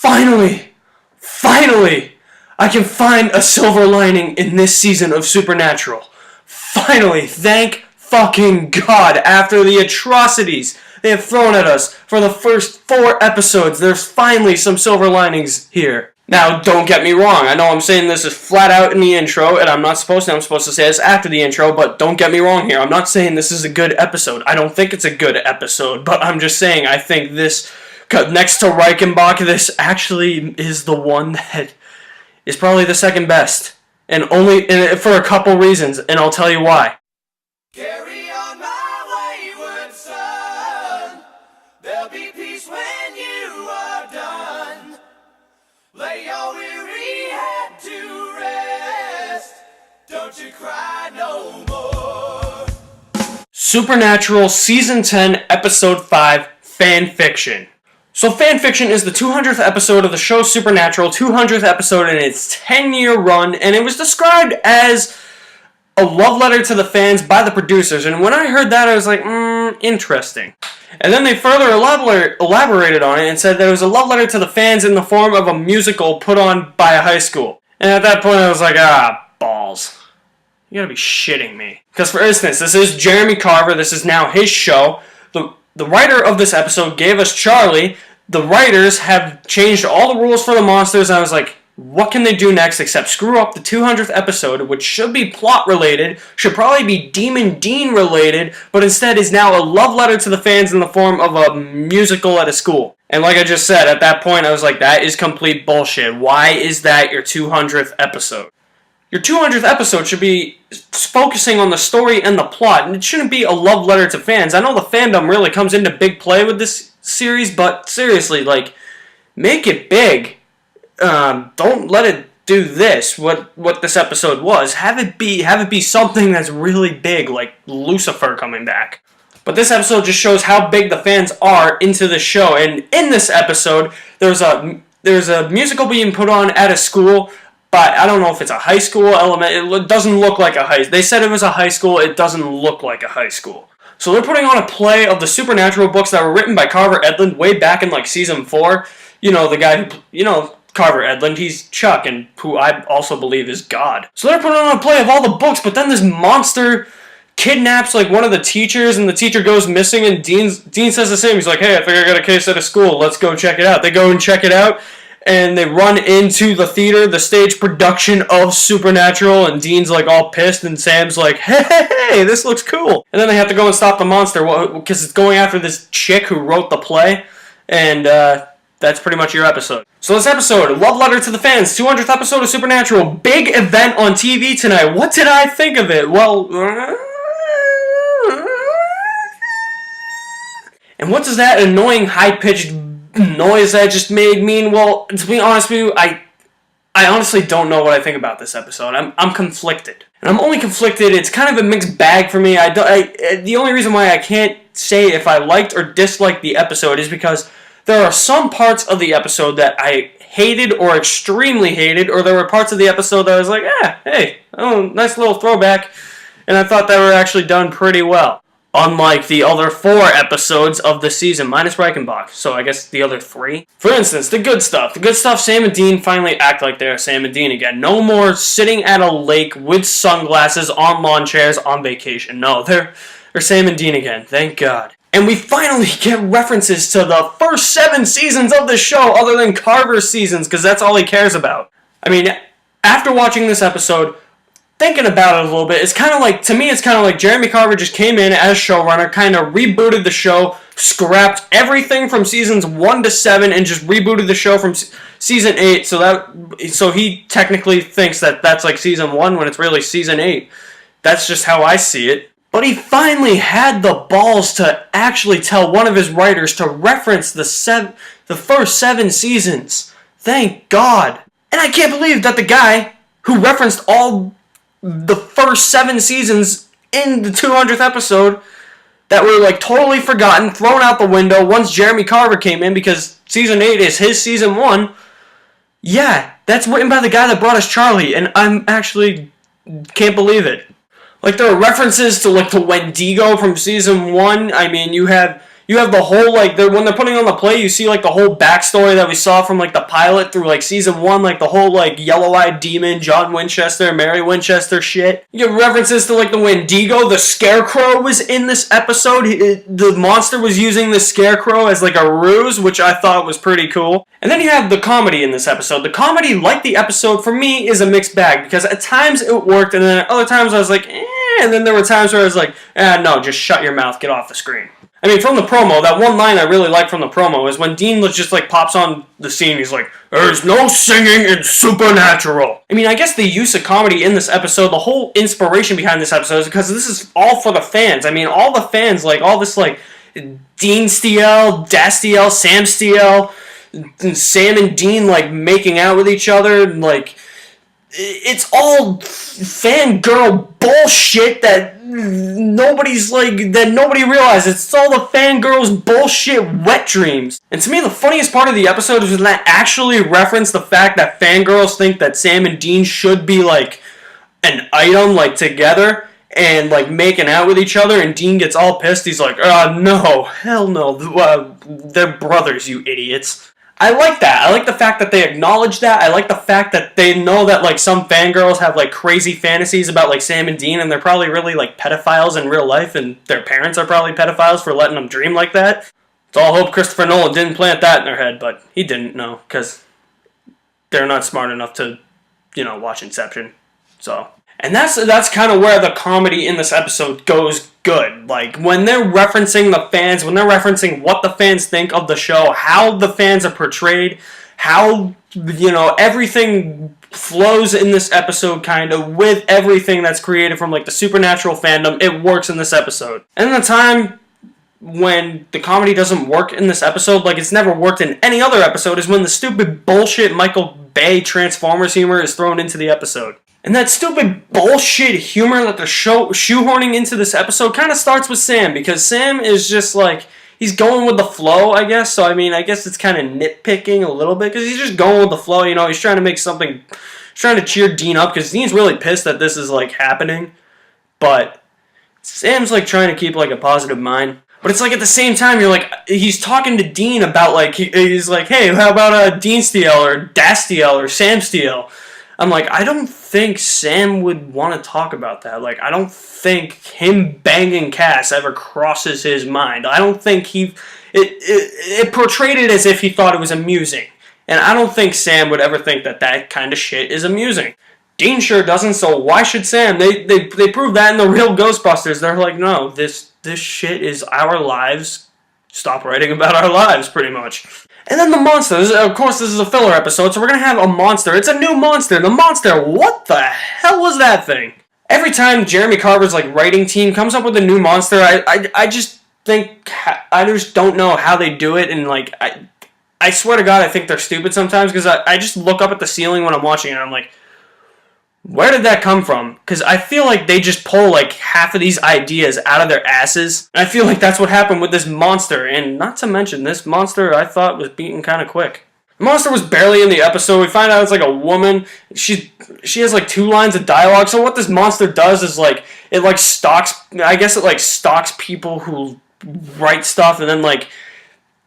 Finally, I can find a silver lining in this season of Supernatural. Finally, thank fucking God, after the atrocities they have thrown at us for the first 4 episodes, there's finally some silver linings here. Now, don't get me wrong, I know I'm saying this is flat out in the intro, and I'm supposed to say this after the intro, but don't get me wrong here, I'm not saying this is a good episode. I don't think it's a good episode, but I'm just saying I think this, next to Reichenbach, this actually is the one that is probably the second best. And for a couple reasons, and I'll tell you why. Carry on my wayward son. There'll be peace when you are done. Lay your weary head to rest. Don't you cry no more. Supernatural Season 10, Episode 5, Fan Fiction. So Fanfiction is the 200th episode of the show Supernatural, 200th episode in its 10-year run, and it was described as a love letter to the fans by the producers, and when I heard that I was like, interesting. And then they further elaborated on it and said that it was a love letter to the fans in the form of a musical put on by a high school. And at that point I was like, balls. You gotta be shitting me. Because for instance, this is Jeremy Carver, this is now his show. The writer of this episode gave us Charlie. The writers have changed all the rules for the monsters, and I was like, what can they do next except screw up the 200th episode, which should be plot-related, should probably be Demon Dean-related, but instead is now a love letter to the fans in the form of a musical at a school. And like I just said, at that point, I was like, that is complete bullshit. Why is that your 200th episode? Your 200th episode should be focusing on the story and the plot, and it shouldn't be a love letter to fans. I know the fandom really comes into big play with this series, but seriously, like, make it big. Don't let it do this, what this episode was. Have it be something that's really big, like Lucifer coming back. But this episode just shows how big the fans are into the show, and in this episode, there's a musical being put on at a school. But I don't know if it's a high school element. It doesn't look like a high school. They said it was a high school. It doesn't look like a high school. So they're putting on a play of the Supernatural books that were written by Carver Edlund way back in like season 4. You know, the guy who, Carver Edlund, he's Chuck, and who I also believe is God. So they're putting on a play of all the books, but then this monster kidnaps like one of the teachers, and the teacher goes missing, and Dean says the same. He's like, hey, I think I got a case at a school. Let's go check it out. They go and check it out. And they run into the theater, the stage production of Supernatural, and Dean's like all pissed, and Sam's like, hey, this looks cool. And then they have to go and stop the monster, because it's going after this chick who wrote the play, and that's pretty much your episode. So this episode, love letter to the fans, 200th episode of Supernatural, big event on TV tonight. What did I think of it? Well, and what does that annoying high-pitched noise that I just made mean? Well, to be honest with you, I honestly don't know what I think about this episode. I'm conflicted. And I'm only conflicted, it's kind of a mixed bag for me. The only reason why I can't say if I liked or disliked the episode is because there are some parts of the episode that I hated or extremely hated, or there were parts of the episode that I was like, hey, nice little throwback, and I thought they were actually done pretty well. Unlike the other 4 episodes of the season, minus Reichenbach, so I guess the other 3. For instance, the good stuff. The good stuff, Sam and Dean finally act like they're Sam and Dean again. No more sitting at a lake with sunglasses on lawn chairs on vacation. No, they're Sam and Dean again, thank God. And we finally get references to the first 7 seasons of the show, other than Carver's seasons, because that's all he cares about. I mean, after watching this episode, thinking about it a little bit, it's kind of like, to me, it's kind of like Jeremy Carver just came in as showrunner, kind of rebooted the show, scrapped everything from seasons 1 to 7, and just rebooted the show from season 8, so he technically thinks that that's like season 1 when it's really season 8. That's just how I see it. But he finally had the balls to actually tell one of his writers to reference the first 7 seasons. Thank God. And I can't believe that the guy who referenced all the first 7 seasons in the 200th episode that were like totally forgotten, thrown out the window once Jeremy Carver came in, because season 8 is his season 1. Yeah, that's written by the guy that brought us Charlie, and I'm actually can't believe it. Like, there are references to like the Wendigo from season 1. I mean, you have You have the whole, like, when they're putting on the play, you see, like, the whole backstory that we saw from, like, the pilot through, like, season 1, like, the whole, like, yellow-eyed demon, John Winchester, Mary Winchester shit. You get references to, like, the Wendigo. The Scarecrow was in this episode. The monster was using the Scarecrow as, like, a ruse, which I thought was pretty cool. And then you have the comedy in this episode. The comedy, like the episode, for me, is a mixed bag, because at times it worked, and then at other times I was like, and then there were times where I was like, no, just shut your mouth, get off the screen. I mean, from the promo, that one line I really like from the promo is when Dean just, like, pops on the scene, he's like, there's no singing in Supernatural. I mean, I guess the use of comedy in this episode, the whole inspiration behind this episode is because this is all for the fans. I mean, all the fans, like, all this, like, Deanstiel, Deanstiel, Sam and Dean, like, making out with each other, and, like, it's all fangirl bullshit that nobody realizes. It's all the fangirls bullshit wet dreams. And to me, the funniest part of the episode is when that actually referenced the fact that fangirls think that Sam and Dean should be, like, an item, like, together, and, like, making out with each other, and Dean gets all pissed. He's like, no, hell no, they're brothers, you idiots. I like that. I like the fact that they acknowledge that. I like the fact that they know that, like, some fangirls have, like, crazy fantasies about, like, Sam and Dean, and they're probably really, like, pedophiles in real life, and their parents are probably pedophiles for letting them dream like that. So I'll hope Christopher Nolan didn't plant that in their head, but he didn't know, because they're not smart enough to, watch Inception. So... And that's kind of where the comedy in this episode goes good. Like, when they're referencing the fans, when they're referencing what the fans think of the show, how the fans are portrayed, how, everything flows in this episode kind of with everything that's created from, like, the Supernatural fandom, it works in this episode. And the time when the comedy doesn't work in this episode, like it's never worked in any other episode, is when the stupid bullshit Michael Bay Transformers humor is thrown into the episode. And that stupid bullshit humor that they're shoehorning into this episode kind of starts with Sam, because Sam is just like, he's going with the flow, I guess. So, I mean, I guess it's kind of nitpicking a little bit, because he's just going with the flow, he's trying to make something, he's trying to cheer Dean up, because Dean's really pissed that this is, like, happening. But Sam's, like, trying to keep, like, a positive mind. But it's like, at the same time, you're like, he's talking to Dean about, like, he's like, hey, how about Deanstiel or Deanstiel or Samstiel? I'm like, I don't think Sam would want to talk about that. Like, I don't think him banging Cass ever crosses his mind. I don't think it portrayed it as if he thought it was amusing. And I don't think Sam would ever think that kind of shit is amusing. Dean sure doesn't, so why should Sam? They proved that in the real Ghostbusters. They're like, no, this shit is our lives. Stop writing about our lives, pretty much. And then the monster. Of course, this is a filler episode, so we're going to have a monster. It's a new monster. The monster, what the hell was that thing? Every time Jeremy Carver's, like, writing team comes up with a new monster, I just think, I just don't know how they do it, and, like, I swear to God, I think they're stupid sometimes, because I just look up at the ceiling when I'm watching it, and I'm like, where did that come from? Because I feel like they just pull, like, half of these ideas out of their asses. And I feel like that's what happened with this monster. And not to mention, this monster I thought was beaten kind of quick. The monster was barely in the episode. We find out it's, like, a woman. She has, like, 2 lines of dialogue. So what this monster does is, like, it, like, stalks... I guess it, like, stalks people who write stuff, and then, like...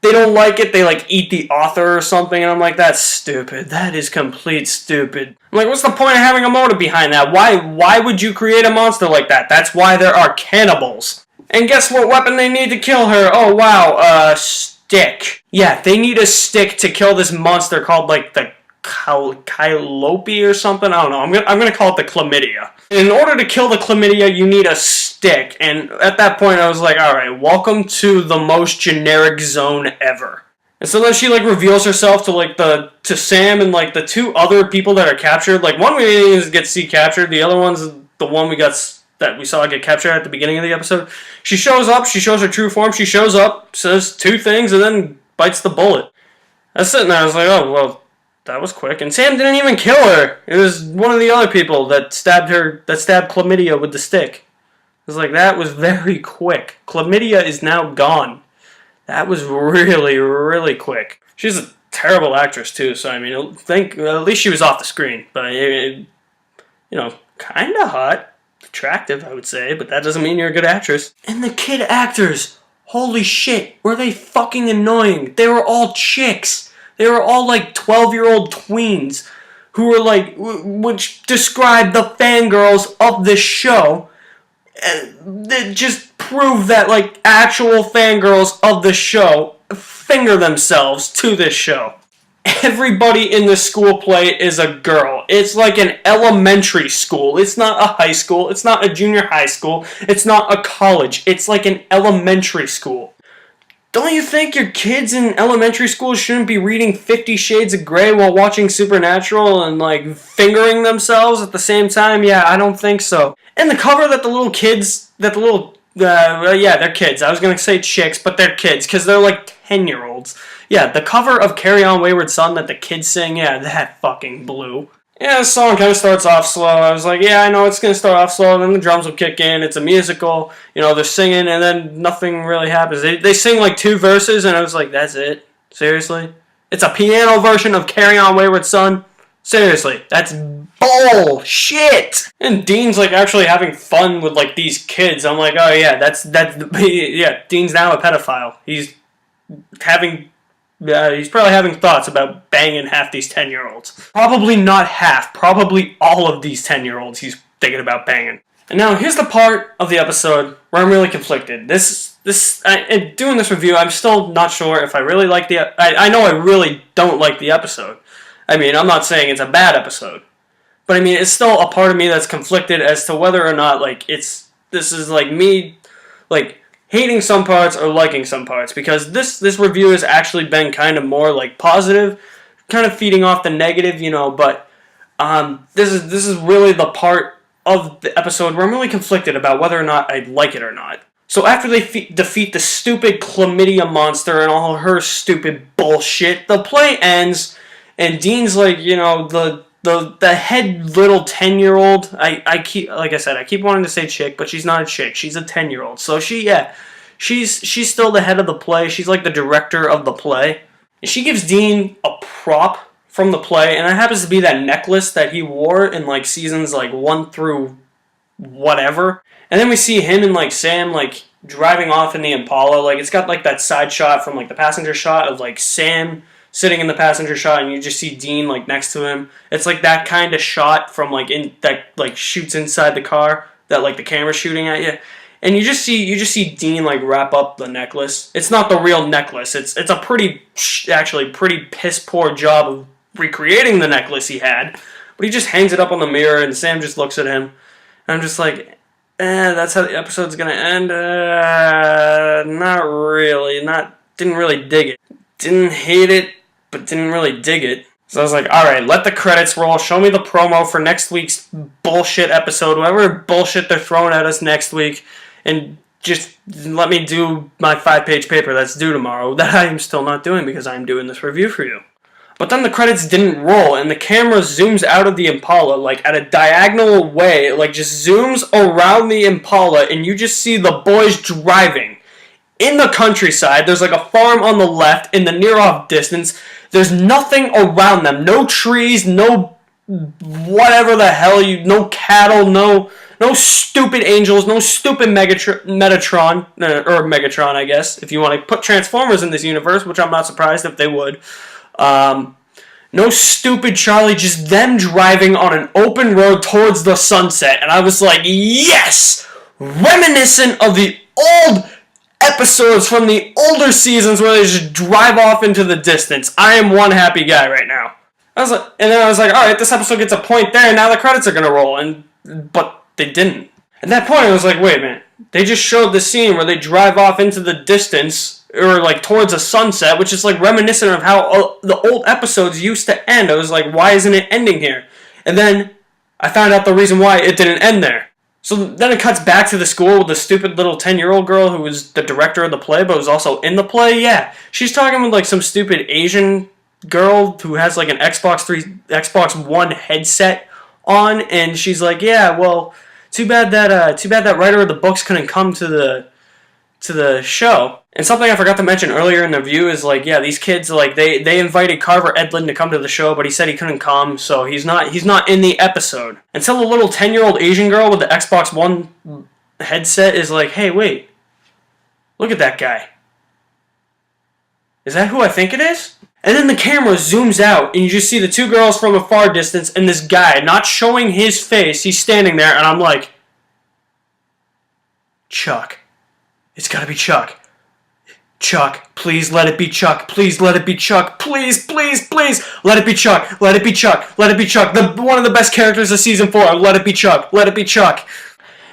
they don't like it, they, like, eat the author or something, and I'm like, that's stupid. That is complete stupid. I'm like, what's the point of having a motive behind that? Why would you create a monster like that? That's why there are cannibals. And guess what weapon they need to kill her? Oh, wow, stick. Yeah, they need a stick to kill this monster called, like, the Kylope or something? I don't know. I'm gonna call it the chlamydia. In order to kill the chlamydia, you need a stick. And at that point, I was like, alright, welcome to the most generic zone ever. And so then she, like, reveals herself to, like, to Sam and, like, the 2 other people that are captured. Like, one we didn't even get to see captured. The other one's the one that we saw get captured at the beginning of the episode. She shows up. She shows her true form. She shows up, says 2 things, and then bites the bullet. I was sitting there. I was like, oh, well, that was quick. And Sam didn't even kill her. It was one of the other people that stabbed Chlamydia with the stick. It was like, that was very quick. Chlamydia is now gone. That was really, really quick. She's a terrible actress, too, so, I mean, at least she was off the screen. But, kind of hot. Attractive, I would say, but that doesn't mean you're a good actress. And the kid actors. Holy shit, were they fucking annoying. They were all chicks. They were all like 12-year-old tweens who were like, which described the fangirls of this show. That just prove that like actual fangirls of the show finger themselves to this show. Everybody in the school play is a girl. It's like an elementary school. It's not a high school. It's not a junior high school. It's not a college. It's like an elementary school. Don't you think your kids in elementary school shouldn't be reading 50 Shades of Grey while watching Supernatural and like fingering themselves at the same time? Yeah, I don't think so. And the cover that the little kids, they're kids. I was going to say chicks, but they're kids because they're like 10-year-olds. Yeah, the cover of Carry On Wayward Son that the kids sing, yeah, that fucking blew. Yeah, the song kind of starts off slow. I was like, yeah, I know it's going to start off slow, and then the drums will kick in. It's a musical. You know, they're singing, and then nothing really happens. They sing like 2 verses, and I was like, that's it? Seriously? It's a piano version of Carry On Wayward Son? Seriously, that's bullshit. And Dean's like actually having fun with like these kids. I'm like, oh yeah, yeah, Dean's now a pedophile. He's probably having thoughts about banging half these 10-year-olds. Probably not half, probably all of these 10-year-olds he's thinking about banging. And now here's the part of the episode where I'm really conflicted. Doing this review, I'm still not sure if I really like I know I really don't like the episode. I mean, I'm not saying it's a bad episode. But I mean, it's still a part of me that's conflicted as to whether or not, like, this is, like, me, like, hating some parts or liking some parts. Because this review has actually been kind of more, like, positive, kind of feeding off the negative, you know, but this is really the part of the episode where I'm really conflicted about whether or not I like it or not. So after they defeat the stupid chlamydia monster and all her stupid bullshit, the play ends. And Dean's like, you know, the head little 10-year-old. I keep wanting to say chick, but she's not a chick. She's a 10-year-old. So she's still the head of the play. She's like the director of the play. And she gives Dean a prop from the play, and it happens to be that necklace that he wore in like seasons like 1 through whatever. And then we see him and like Sam like driving off in the Impala. Like it's got like that side shot from like the passenger shot of like Sam sitting in the passenger shot, and you just see Dean like next to him. It's like that kind of shot from like that like shoots inside the car that like the camera's shooting at you, and you just see Dean like wrap up the necklace. It's not the real necklace. It's a pretty piss poor job of recreating the necklace he had, but he just hangs it up on the mirror, and Sam just looks at him, and I'm just like, that's how the episode's gonna end. Not really. Didn't really dig it. Didn't hate it, but didn't really dig it. So I was like, alright, let the credits roll. Show me the promo for next week's bullshit episode. Whatever bullshit they're throwing at us next week. And just let me do my 5-page paper that's due tomorrow. That I am still not doing because I'm doing this review for you. But then the credits didn't roll, and the camera zooms out of the Impala, like at a diagonal way. Like just zooms around the Impala, and you just see the boys driving. In the countryside, there's like a farm on the left. In the near-off distance, there's nothing around them. No trees, no whatever the hell, no cattle, no stupid angels, no stupid Megatron, or Megatron, I guess, if you want to put Transformers in this universe, which I'm not surprised if they would. No stupid Charlie, just them driving on an open road towards the sunset. And I was like, yes! Reminiscent of the old episodes from the older seasons where they just drive off into the distance. I am one happy guy right now. And then I was like, alright, this episode gets a point there, and now the credits are gonna roll. But they didn't. At that point, I was like, wait a minute. They just showed the scene where they drive off into the distance, or like towards a sunset, which is like reminiscent of how the old episodes used to end. I was like, why isn't it ending here? And then I found out the reason why it didn't end there. So then it cuts back to the school with the stupid little 10-year-old girl who was the director of the play, but was also in the play. Yeah, she's talking with like some stupid Asian girl who has like an Xbox One headset on, and she's like, yeah, well, too bad that writer of the books couldn't come to the show. And something I forgot to mention earlier in the review is like, yeah, these kids, like they invited Carver Edlund to come to the show, but he said he couldn't come, so he's not in the episode. Until the little 10-year-old Asian girl with the Xbox One headset is like, hey, wait, Look at that guy. Is that who I think it is? And then the camera zooms out, and you just see the two girls from a far distance, and this guy, not showing his face, he's standing there, and I'm like, Chuck. It's gotta be Chuck. Chuck, please let it be Chuck. Please let it be Chuck. Please, please, please. Let it be Chuck. Let it be Chuck. Let it be Chuck. One of the best characters of season 4. Let it be Chuck. Let it be Chuck.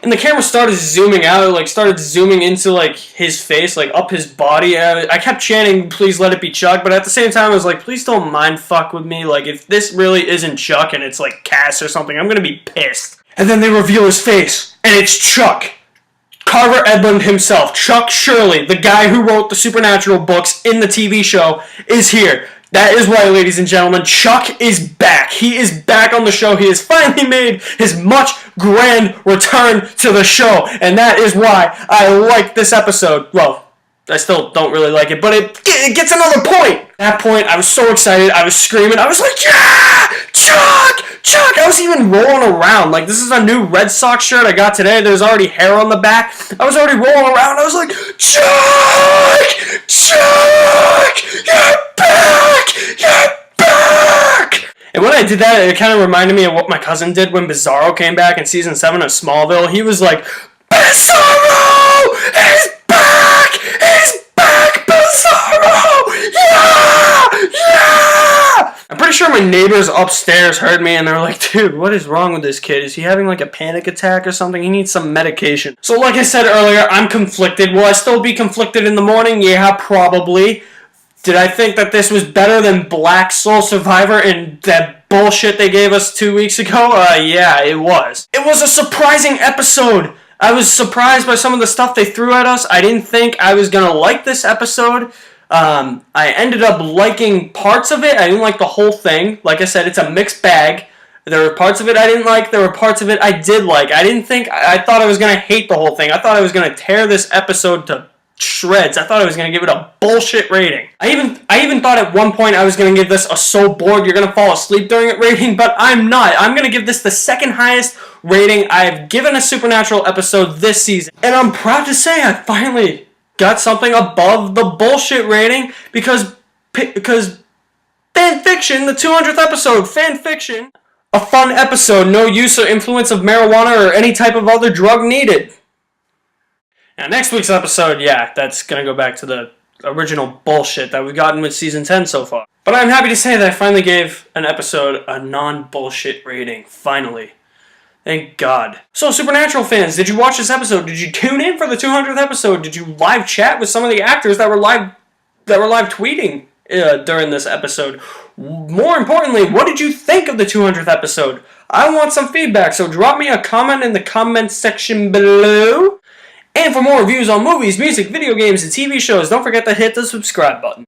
And the camera started zooming out, like started zooming into like his face, like up his body. I kept chanting, please let it be Chuck, but at the same time I was like, please don't mind fuck with me. Like if this really isn't Chuck and it's like Cass or something, I'm gonna be pissed. And then they reveal his face, and it's Chuck. Carver Edlund himself, Chuck Shirley, the guy who wrote the Supernatural books in the TV show, is here. That is why, ladies and gentlemen, Chuck is back. He is back on the show. He has finally made his much grand return to the show. And that is why I like this episode. Well, I still don't really like it, but it gets another point. At that point, I was so excited. I was screaming. I was like, yeah! Chuck! Chuck! I was even rolling around. Like, this is a new Red Sox shirt I got today. There's already hair on the back. I was already rolling around. I was like, Chuck! Chuck! You're back! You're back! And when I did that, it kind of reminded me of what my cousin did when Bizarro came back in Season 7 of Smallville. He was like, Bizarro! He's back! He's back! Bizarro! Yeah! Yeah! I'm pretty sure my neighbors upstairs heard me and they were like, dude, what is wrong with this kid? Is he having like a panic attack or something? He needs some medication. So like I said earlier, I'm conflicted. Will I still be conflicted in the morning? Yeah, probably. Did I think that this was better than Black Soul Survivor and that bullshit they gave us 2 weeks ago? Yeah, it was. It was a surprising episode. I was surprised by some of the stuff they threw at us. I didn't think I was going to like this episode. I ended up liking parts of it. I didn't like the whole thing. Like I said, it's a mixed bag. There were parts of it I didn't like. There were parts of it I did like. I thought I was going to hate the whole thing. I thought I was going to tear this episode to shreds. I thought I was going to give it a bullshit rating. I even thought at one point I was going to give this a so bored you're going to fall asleep during it rating, but I'm not. I'm going to give this the second highest rating I've given a Supernatural episode this season. And I'm proud to say I finally got something above the bullshit rating because fanfiction, the 200th episode, fanfiction, a fun episode, no use or influence of marijuana or any type of other drug needed. Now, next week's episode, yeah, that's going to go back to the original bullshit that we've gotten with Season 10 so far. But I'm happy to say that I finally gave an episode a non-bullshit rating. Finally. Thank God. So, Supernatural fans, did you watch this episode? Did you tune in for the 200th episode? Did you live chat with some of the actors that were live tweeting during this episode? More importantly, what did you think of the 200th episode? I want some feedback, so drop me a comment in the comment section below. And for more reviews on movies, music, video games, and TV shows, don't forget to hit the subscribe button.